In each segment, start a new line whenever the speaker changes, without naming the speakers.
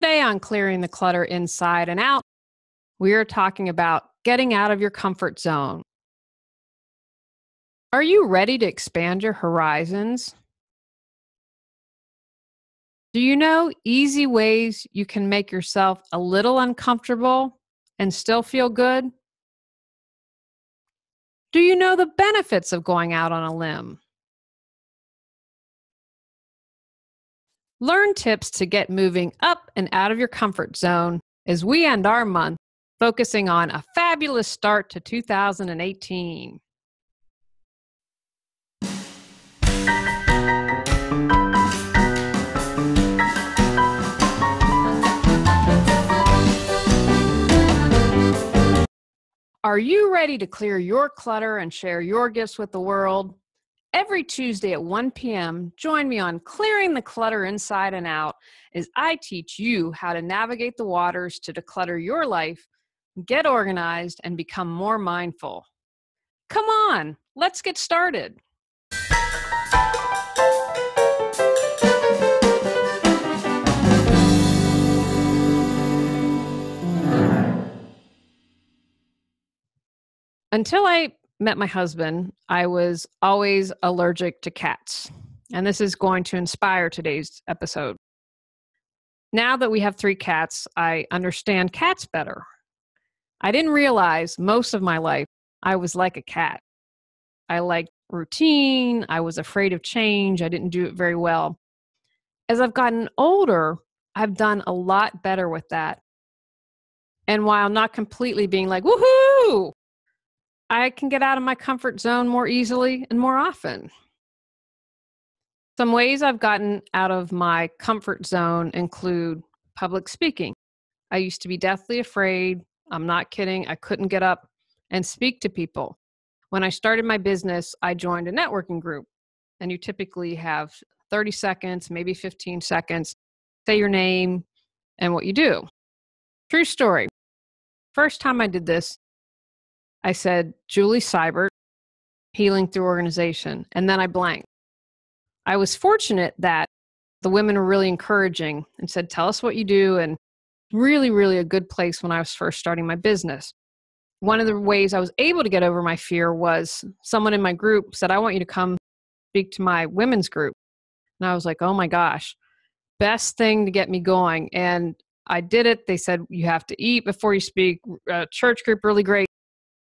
Today on Clearing the Clutter Inside and Out, we are talking about getting out of your comfort zone. Are you ready to expand your horizons? Do you know easy ways you can make yourself a little uncomfortable and still feel good? Do you know the benefits of going out on a limb? Learn tips to get moving up and out of your comfort zone as we end our month focusing on a fabulous start to 2018. Are you ready to clear your clutter and share your gifts with the world? Every Tuesday at 1 p.m., join me on Clearing the Clutter Inside and Out as I teach you how to navigate the waters to declutter your life, get organized, and become more mindful. Come on, let's get started. Until I met my husband, I was always allergic to cats. And this is going to inspire today's episode. Now that we have 3 cats, I understand cats better. I didn't realize most of my life I was like a cat. I liked routine. I was afraid of change. I didn't do it very well. As I've gotten older, I've done a lot better with that. And while not completely being like, woohoo, I can get out of my comfort zone more easily and more often. Some ways I've gotten out of my comfort zone include public speaking. I used to be deathly afraid. I'm not kidding. I couldn't get up and speak to people. When I started my business, I joined a networking group, and you typically have 30 seconds, maybe 15 seconds, say your name and what you do. True story. First time I did this, I said, Julie Seibert, Healing Through Organization, and then I blanked. I was fortunate that the women were really encouraging and said, tell us what you do, and really, really a good place when I was first starting my business. One of the ways I was able to get over my fear was someone in my group said, I want you to come speak to my women's group. And I was like, oh my gosh, best thing to get me going. And I did it. They said, you have to eat before you speak. Church group, really great.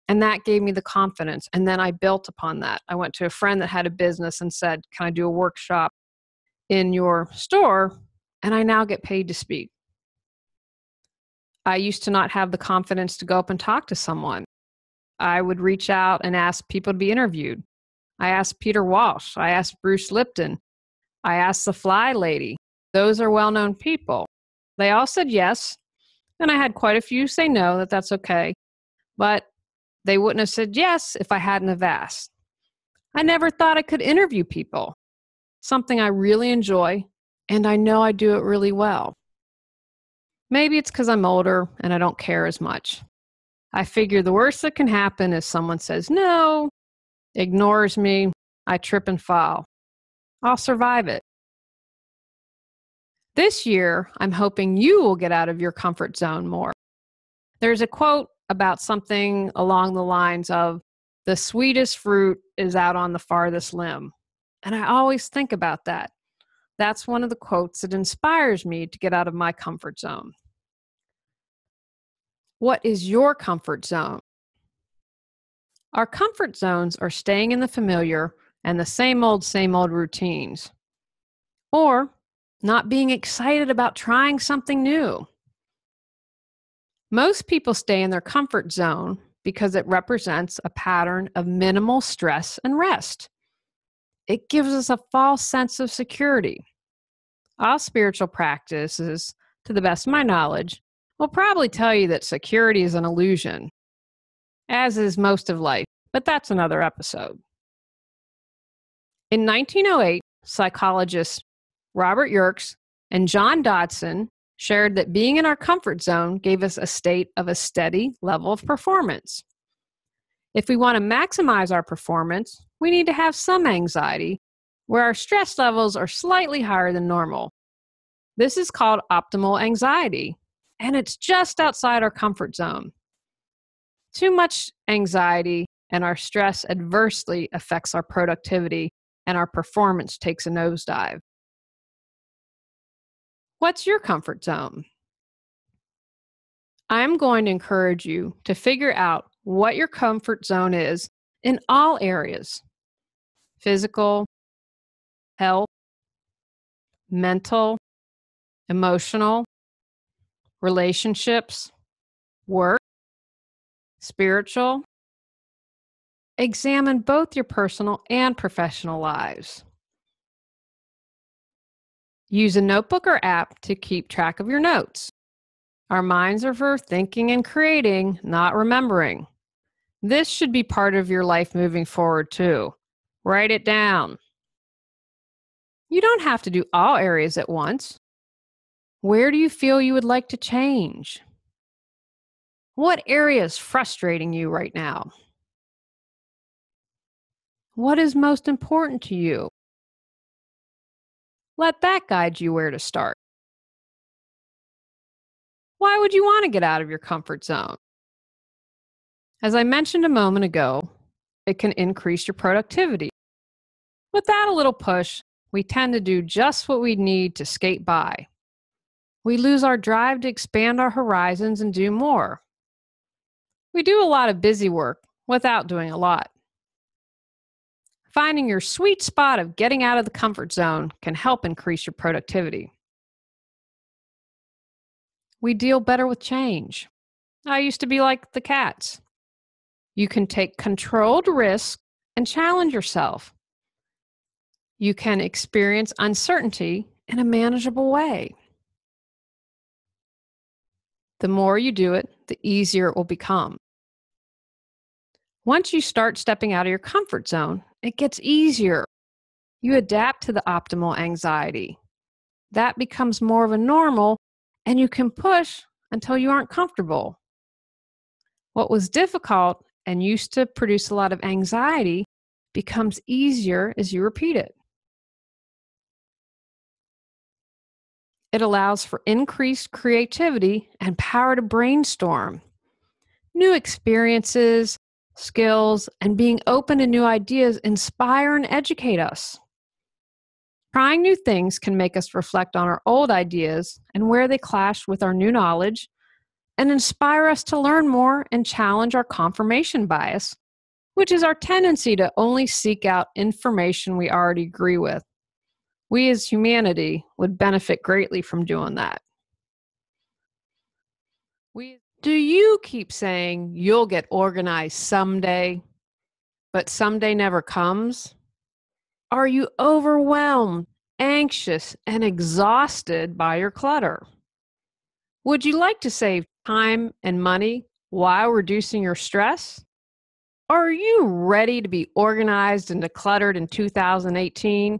And that gave me the confidence. And then I built upon that. I went to a friend that had a business and said, can I do a workshop in your store? And I now get paid to speak. I used to not have the confidence to go up and talk to someone. I would reach out and ask people to be interviewed. I asked Peter Walsh. I asked Bruce Lipton. I asked the Fly Lady. Those are well-known people. They all said yes. And I had quite a few say no, that's okay. But they wouldn't have said yes if I hadn't have asked. I never thought I could interview people, something I really enjoy, and I know I do it really well. Maybe it's because I'm older and I don't care as much. I figure the worst that can happen is someone says no, ignores me, I trip and fall. I'll survive it. This year, I'm hoping you will get out of your comfort zone more. There's a quote about something along the lines of, the sweetest fruit is out on the farthest limb. And I always think about that. That's one of the quotes that inspires me to get out of my comfort zone. What is your comfort zone? Our comfort zones are staying in the familiar and the same old routines. Or not being excited about trying something new. Most people stay in their comfort zone because it represents a pattern of minimal stress and rest. It gives us a false sense of security. All spiritual practices, to the best of my knowledge, will probably tell you that security is an illusion, as is most of life, but that's another episode. In 1908, psychologists Robert Yerkes and John Dodson shared that being in our comfort zone gave us a state of a steady level of performance. If we want to maximize our performance, we need to have some anxiety where our stress levels are slightly higher than normal. This is called optimal anxiety, and it's just outside our comfort zone. Too much anxiety and our stress adversely affects our productivity, and our performance takes a nosedive. What's your comfort zone? I'm going to encourage you to figure out what your comfort zone is in all areas: physical, health, mental, emotional, relationships, work, spiritual. Examine both your personal and professional lives. Use a notebook or app to keep track of your notes. Our minds are for thinking and creating, not remembering. This should be part of your life moving forward too. Write it down. You don't have to do all areas at once. Where do you feel you would like to change? What area is frustrating you right now? What is most important to you? Let that guide you where to start. Why would you want to get out of your comfort zone? As I mentioned a moment ago, it can increase your productivity. Without a little push, we tend to do just what we need to skate by. We lose our drive to expand our horizons and do more. We do a lot of busy work without doing a lot. Finding your sweet spot of getting out of the comfort zone can help increase your productivity. We deal better with change. I used to be like the cats. You can take controlled risks and challenge yourself. You can experience uncertainty in a manageable way. The more you do it, the easier it will become. Once you start stepping out of your comfort zone, it gets easier. You adapt to the optimal anxiety. That becomes more of a normal, and you can push until you aren't comfortable. What was difficult and used to produce a lot of anxiety becomes easier as you repeat it. It allows for increased creativity and power to brainstorm. New experiences, skills, and being open to new ideas inspire and educate us. Trying new things can make us reflect on our old ideas and where they clash with our new knowledge, and inspire us to learn more and challenge our confirmation bias, which is our tendency to only seek out information we already agree with. We as humanity would benefit greatly from doing that. Do you keep saying you'll get organized someday, but someday never comes? Are you overwhelmed, anxious, and exhausted by your clutter? Would you like to save time and money while reducing your stress? Are you ready to be organized and decluttered in 2018?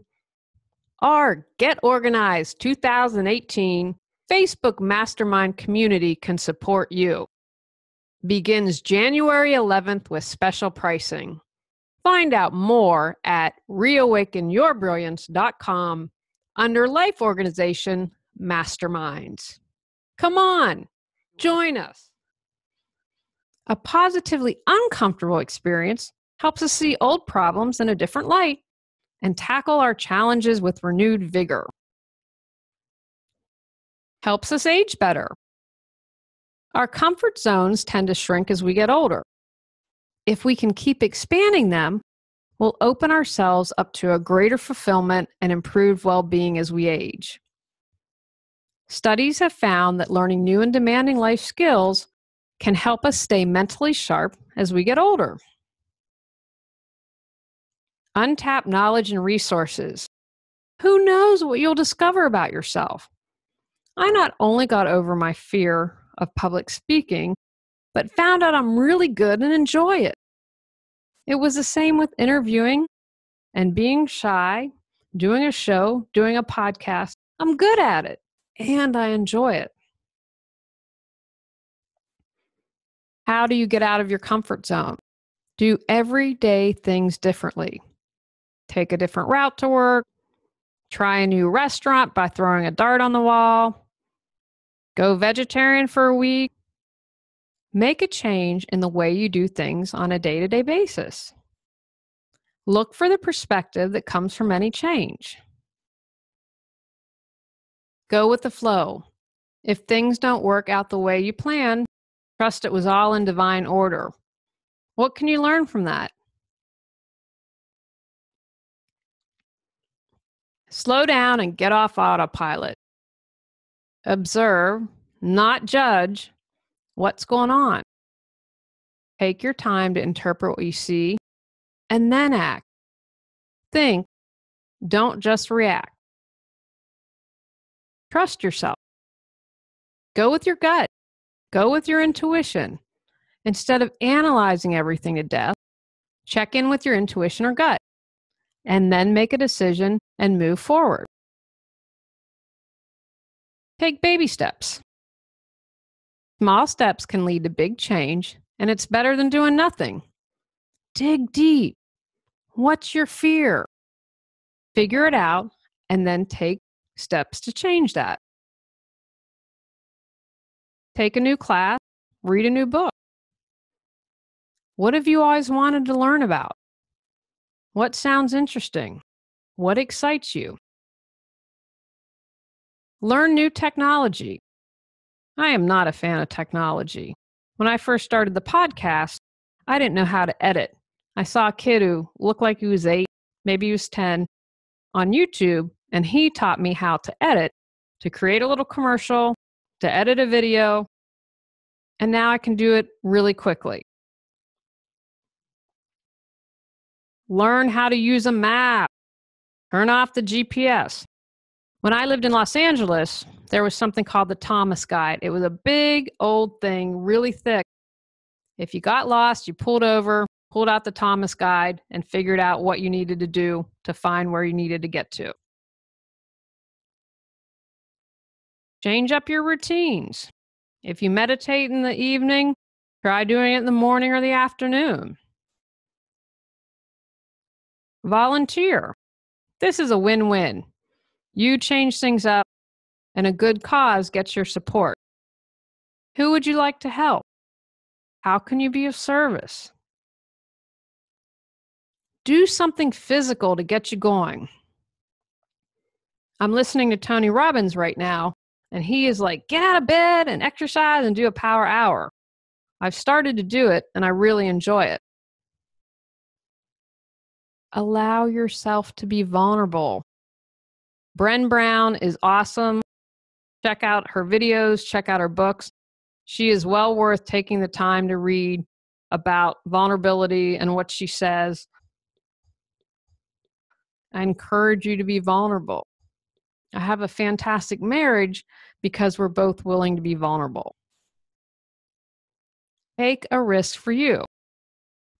Our Get Organized 2018 Facebook Mastermind community can support you. Begins January 11th with special pricing. Find out more at reawakenyourbrilliance.com under Life Organization Masterminds. Come on, join us. A positively uncomfortable experience helps us see old problems in a different light and tackle our challenges with renewed vigor. Helps us age better. Our comfort zones tend to shrink as we get older. If we can keep expanding them, we'll open ourselves up to a greater fulfillment and improved well-being as we age. Studies have found that learning new and demanding life skills can help us stay mentally sharp as we get older. Untapped knowledge and resources. Who knows what you'll discover about yourself? I not only got over my fear of public speaking, but found out I'm really good and enjoy it. It was the same with interviewing and being shy, doing a show, doing a podcast. I'm good at it and I enjoy it. How do you get out of your comfort zone? Do everyday things differently. Take a different route to work, Try a new restaurant by throwing a dart on the wall. Go vegetarian for a week. Make a change in the way you do things on a day-to-day basis. Look for the perspective that comes from any change. Go with the flow. If things don't work out the way you planned, trust it was all in divine order. What can you learn from that? Slow down and get off autopilot. Observe, not judge, what's going on. Take your time to interpret what you see and then act. Think, don't just react. Trust yourself. Go with your gut. Go with your intuition. Instead of analyzing everything to death, check in with your intuition or gut, and then make a decision and move forward. Take baby steps. Small steps can lead to big change, and it's better than doing nothing. Dig deep. What's your fear? Figure it out, and then take steps to change that. Take a new class, read a new book. What have you always wanted to learn about? What sounds interesting? What excites you? Learn new technology. I am not a fan of technology. When I first started the podcast, I didn't know how to edit. I saw a kid who looked like he was 8, maybe he was 10, on YouTube, and he taught me how to edit, to create a little commercial, to edit a video, and now I can do it really quickly. Learn how to use a map. Turn off the GPS. When I lived in Los Angeles, there was something called the Thomas Guide. It was a big old thing, really thick. If you got lost, you pulled over, pulled out the Thomas Guide, and figured out what you needed to do to find where you needed to get to. Change up your routines. If you meditate in the evening, try doing it in the morning or the afternoon. Volunteer. This is a win-win. You change things up, and a good cause gets your support. Who would you like to help? How can you be of service? Do something physical to get you going. I'm listening to Tony Robbins right now, and he is like, get out of bed and exercise and do a power hour. I've started to do it, and I really enjoy it. Allow yourself to be vulnerable. Brené Brown is awesome. Check out her videos, check out her books. She is well worth taking the time to read about vulnerability and what she says. I encourage you to be vulnerable. I have a fantastic marriage because we're both willing to be vulnerable. Take a risk for you.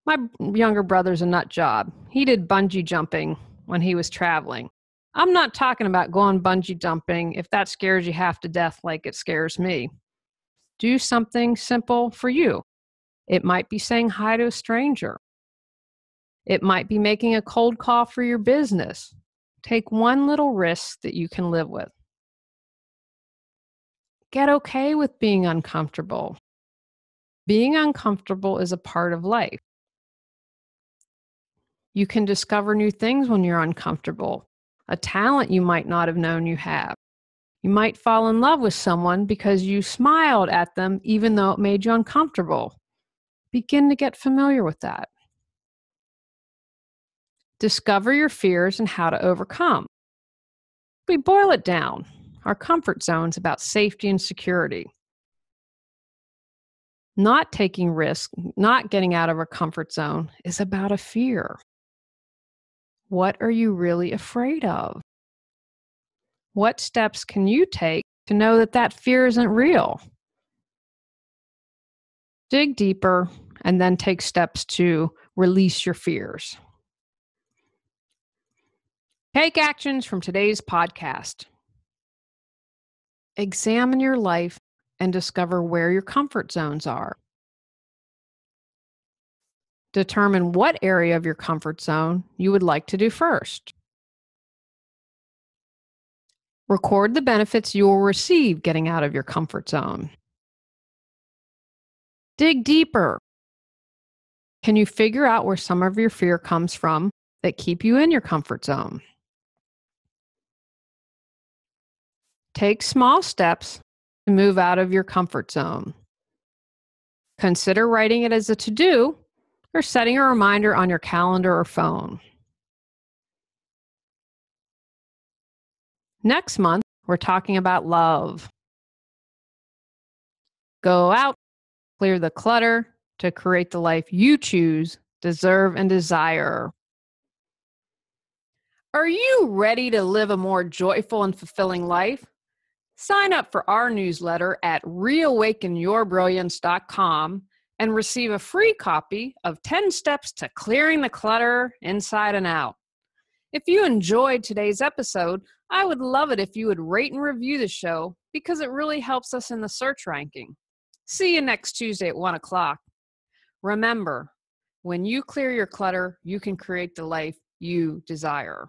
My younger brother's a nut job. He did bungee jumping when he was traveling. I'm not talking about going bungee jumping if that scares you half to death like it scares me. Do something simple for you. It might be saying hi to a stranger. It might be making a cold call for your business. Take one little risk that you can live with. Get okay with being uncomfortable. Being uncomfortable is a part of life. You can discover new things when you're uncomfortable, a talent you might not have known you have. You might fall in love with someone because you smiled at them even though it made you uncomfortable. Begin to get familiar with that. Discover your fears and how to overcome. We boil it down. Our comfort zone is about safety and security. Not taking risks, not getting out of our comfort zone is about a fear. What are you really afraid of? What steps can you take to know that that fear isn't real? Dig deeper and then take steps to release your fears. Take actions from today's podcast. Examine your life and discover where your comfort zones are. Determine what area of your comfort zone you would like to do first. Record the benefits you will receive getting out of your comfort zone. Dig deeper. Can you figure out where some of your fear comes from that keep you in your comfort zone? Take small steps to move out of your comfort zone. Consider writing it as a to-do or setting a reminder on your calendar or phone. Next month, we're talking about love. Go out, clear the clutter to create the life you choose, deserve, and desire. Are you ready to live a more joyful and fulfilling life? Sign up for our newsletter at reawakenyourbrilliance.com and receive a free copy of 10 Steps to Clearing the Clutter Inside and Out. If you enjoyed today's episode, I would love it if you would rate and review the show because it really helps us in the search ranking. See you next Tuesday at 1 o'clock. Remember, when you clear your clutter, you can create the life you desire.